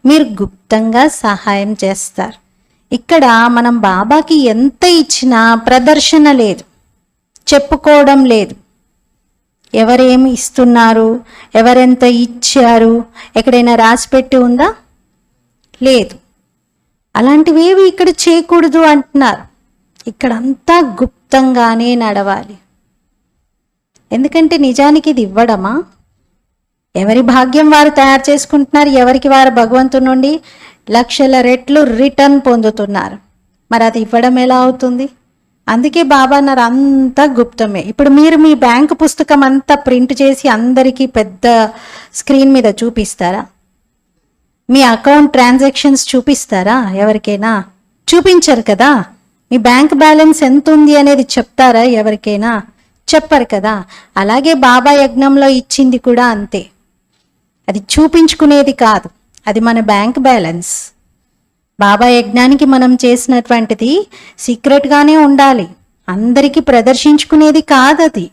మీరు గుప్తంగా సహాయం చేస్తారు. ఇక్కడ మనం బాబాకి ఎంత ఇచ్చినా ప్రదర్శన లేదు, చెప్పుకోవడం లేదు. ఎవరేమి ఇస్తున్నారు, ఎవరెంత ఇచ్చారు ఎక్కడైనా రాసిపెట్టి ఉందా? లేదు. అలాంటివేవి ఇక్కడ చేయకూడదు అంటున్నారు. ఇక్కడంతా గుప్తంగానే నడవాలి. ఎందుకంటే నిజానికి ఇది ఇవ్వడమా? ఎవరి భాగ్యం వారు తయారు చేసుకుంటున్నారు, ఎవరికి వారు భగవంతుని నుండి లక్షల రెట్లు రిటర్న్ పొందుతున్నారు. మరి అది ఇవ్వడం ఎలా అవుతుంది? అందుకే బాబా అన్నారు అంతా గుప్తమే. ఇప్పుడు మీరు మీ బ్యాంకు పుస్తకం అంతా ప్రింట్ చేసి అందరికీ పెద్ద స్క్రీన్ మీద చూపిస్తారా? మీ అకౌంట్ ట్రాన్సాక్షన్స్ చూపిస్తారా? ఎవరికైనా చూపించరు కదా. మీ బ్యాంక్ బ్యాలెన్స్ ఎంత ఉంది అనేది చెప్తారా? ఎవరికైనా చెప్పరు కదా. అలాగే బాబా యజ్ఞంలో ఇచ్చింది కూడా అంతే. అది చూపించుకునేది కాదు, అది మన బ్యాంక్ బ్యాలెన్స్. బాబా యజ్ఞానికి మనం చేసినటువంటిది సీక్రెట్గానే ఉండాలి, అందరికీ ప్రదర్శించుకునేది కాదు అది.